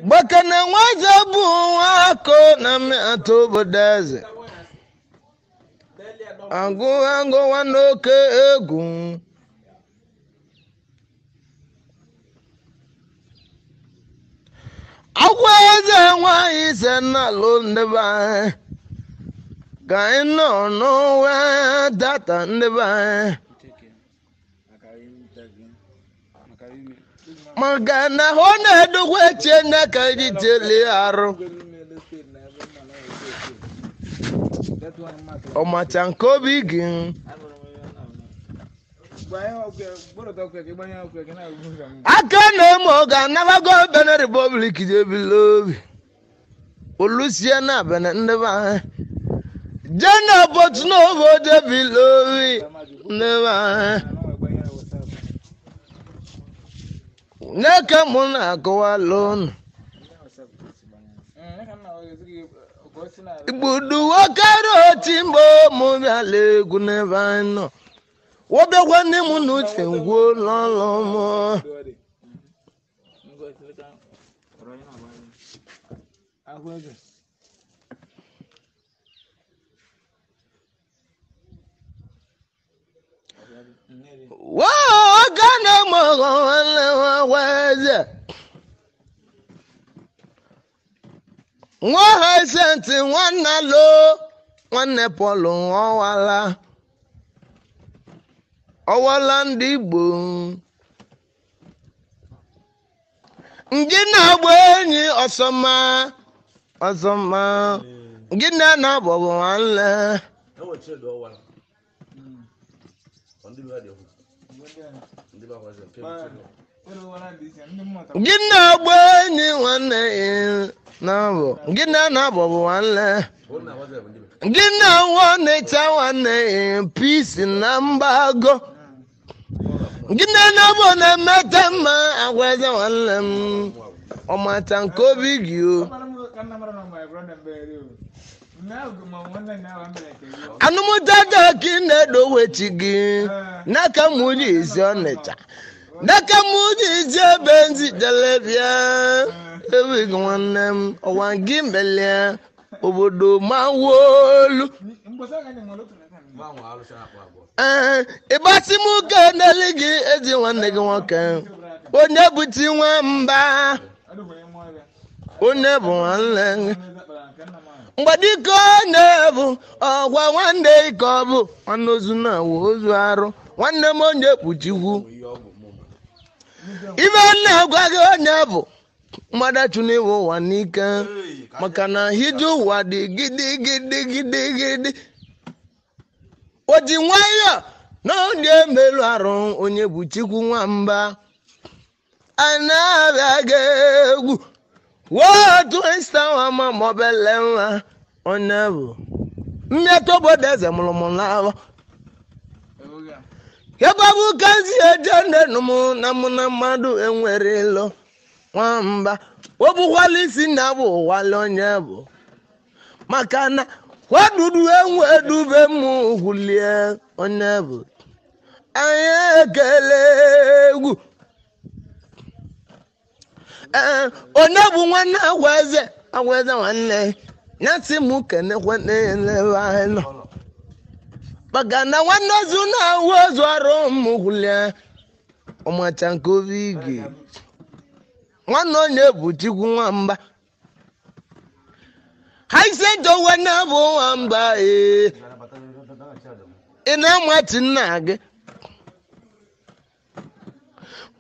Bakana wazabu wako na miato deze. Ango wanoke egu. Awaza wa isena londeba. Kaino no wa data ndeba. Magana hona do weche na kajitele aro. O machanko bigin. Akane moga never go Benin Republic je below. Olusiana Benin never. Jana but no vote below. Never. Neka muna go alone. Ibudu wakaro timbo mubiale gunevano. Wobe wane munu tengwo lolomo. Wow, gana mo wale. Nwa senti nwanna lo nwanne Paul ọwala ndị Igbo ngị na-agba enyi ọsọma ngị na-abọbọ nwanne ngị na-agba enyi nwanne Nabo, gina nabo wale. Gina wane tawane peace nambago. Gina nabo na metama aweza wale. Omatanko bigyo. Anumutaka kine do wechigi. Nakamuji isionecha. Nakamuji benzi jalebia. Ewe gwanem owangi mbele obodo mawolu ibasi muka naligi ezi nwanne gị nwoke onye buti nwamba onye bụ nwanne mgbadiko onye bụ ọgwa nwanne ike ọ bụ nwanne ozu na ozu arụ nwanne m onye kpuchikwu ibe nna gwa gị onye bụ mada chune wo wanika makana hijo wadi gidi odi nwaya no ndie melu arụ onye bụ Chukwu nwamba anabagegu wo Twinstar wa ma mobile nwa onye bụ mmeto bodeze mulumulawo kebabu kanzi ejende numu na mmadụ enwere lo Wamba, wobukwalisi nabo walonyebo. Makana, wadudu enwedube mu hulie onebo. Ayekelegu. Onebu wana aweze wane. Nasi mukene kwane lewano. Bagana wanozu na wozu aromu hulie. Omachanko vigi. Nwanne onye bụ Chukwu nwamba haise dowe na bụ nwamba na-amati nna gị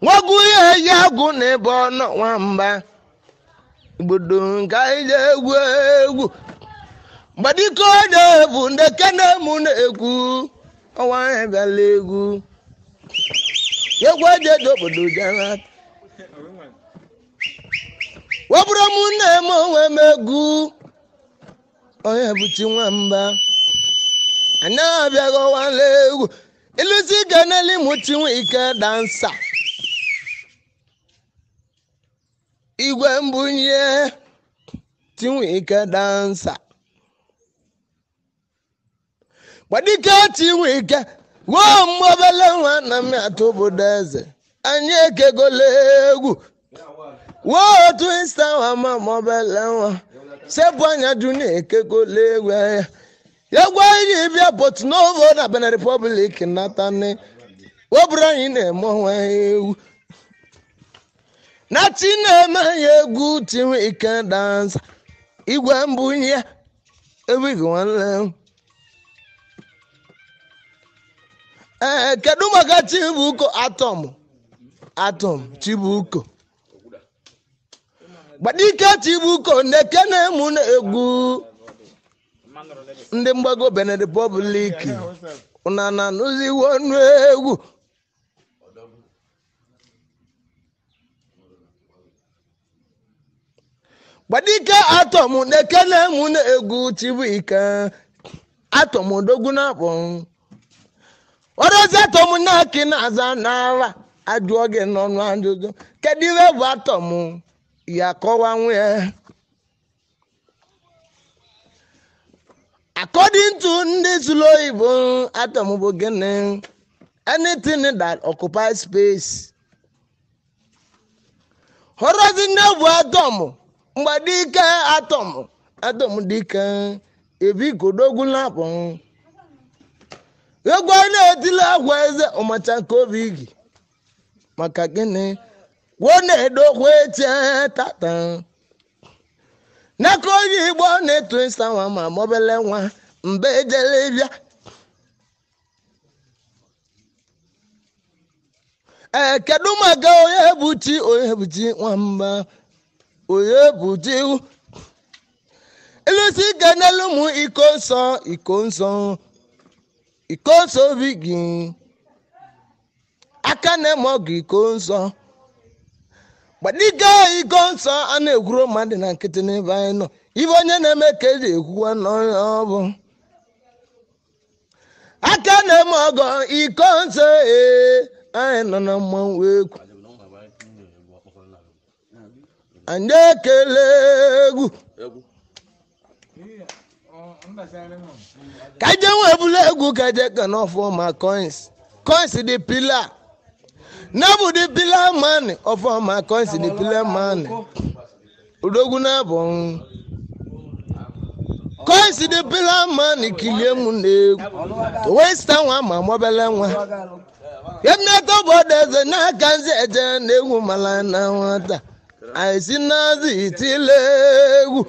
nwagu ya agụ na ebe ọnọ nwamba igbodo nke ije egwu mgbadiko onye bụ ndị kene mụ na-egwu ọnwa anyị bịala egwu eje obodo jara wabura mune mo megu oye buti nwamba ana bia go wale ilusi ganali muti ike dansa igwe mbunye tinwe ike dansa wadika tinwe ike wo mbobele nwa na mi atobodeze anye kegolegu wo Twinstar wa ma mobile wa se bwanya duni ekego lewe ya gwa yi bia but novo na Benin Republic natane wo bran na mo wa ewu na ti na ma yegu ti we can dance igwa mbunya ewi gwan kedu maka Chibuko atom Chibuko gbadika Chibuko nekene mu na egwu ndị mgbago Benin Republic unana nuzi wonu egwu gbadika atom nekene mu na egwu Chibuika atom odogwu na bon orozi atom na kinaza na ajụọ gị n'ọnụ ajụjụ kedu iwe bụ atom ya kọwa nwe according to ndị Zulu Igbo atom bụ gịnị anything that occupies space orozi na bụ atom mgbadike atom dike ebi godogwu lapụ ego na-etile agwa eze ọmacha nke obi gị maka gịnị wo na-edokwa etie tata n'aka onye Igbo na-eto Twinstar nwa ma mobile nwa mbe ejele bịa kedu maka onye buchi nwamba onye buchi ilusi ganelu mu iko nsọ obi gị aka na-eme ọgụ iko nsọ gbadika iko nsọ a na-egwuro mmadụ na nkịtị n'ebe anyị nọ ibe onye na-eme ka eji ekwuwa n'ọnya ọ bụ aka na-eme ọgọ iko nsọ anyị nọ na mmanwụ egwu anyị ekele egwu kaje nwe bulu egwu kaje kan of my coins the pillar na bu the pillar man of my coins the pillar man odogwu na bon coins the pillar man kilie mu na Twinstar nwa ma mobile nwa yemna to bodeze na kanze eje na egwu mala na nwata aisi nazi itilegu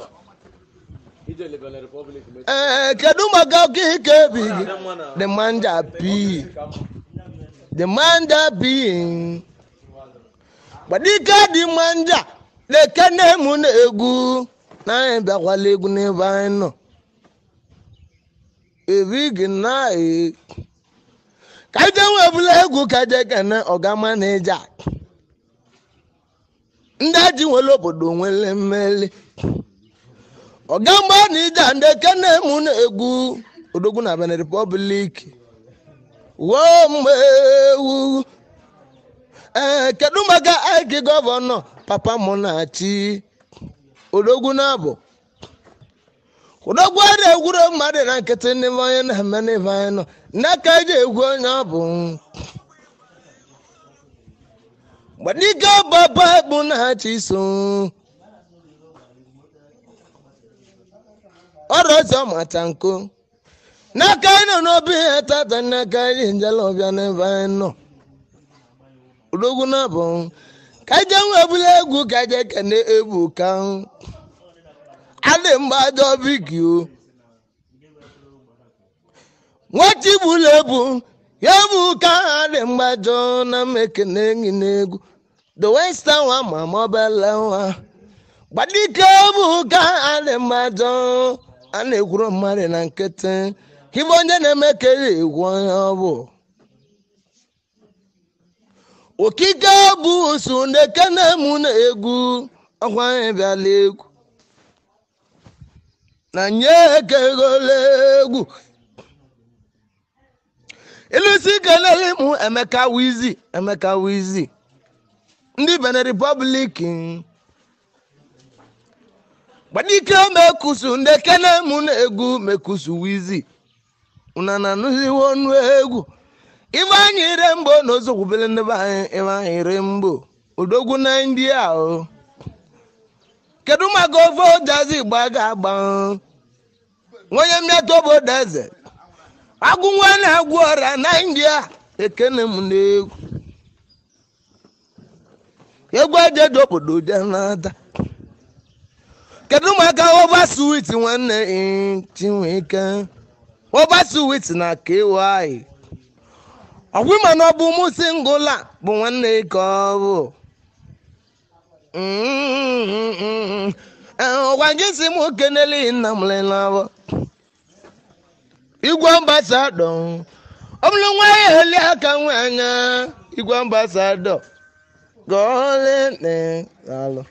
kedu maka okike bi the manja bi gbadika di manja lekene mu na egwu na bịakwala egwu n'ebe anyị nọ ebi gị na kaje nwebula egwu kaje kene ọga maneja ndị aji nwere obodo nwere mmeli ọga maneja ndị kene mu na egwu odogwu na Benin Republic wo mmewu kedu maka aiki gọvanọ papa mụ na-achị odogwu na-abụ odogwu a na-egwuro mmadụ na nkịtị n'ebe onye na-eme n'ebe anyị nọ n'aka eji egwu onye ọ bụ gbadike papa bụ na-achị so ọrọzọ mata nko n'aka anyị nọ n'obi ha tata n'aka anyị njela ọbịa n'ebe anyị nọ odogwu na-abụ kaje nwe ebule egwu kaje kene ebu ka adị mgbajọ bigi o nwati bulu ebu ya bụ ka adị mgbajọ na mmekene enyi n'egwu the Twinstar nwa ma mobile nwa gbadike ebu ka adị mgbajọ a na-egwuru mmadụ na nkịtị ibe onye na-eme ka egwu onye ọ bụ okike bụ usu ndekene mu na egwu ọkwa anyị bịala egwu na nye ekegole egwu ilusi kelele mụ Emeka Wizi ndị Benin Republic gbadike mekusu ndekene mu na egwu mekusu Wizi unana nuzi wonu egwu Ivanyi rembo nozo kubele neba Ivanyi rembo odogwu na India o kedu maka ofe ụjazi gbaga agba onye mmetụ obodo eze agwụ nwa na-agwụ ọrịa na India ekene m n'egwu egwu ejedo obodo jenata kedu maka ọba sweet nwanne Chinweke ọba sweet na KY ọgwụ mana ọ bụ mụ singula bụ nwanne ka ọ bụ ọgwa gị si m kenele nna m lelabọ igwe ambasadọ ọ bụrụ nwa ya eli aka nwe anya igwe ambasadọ gọọle alụ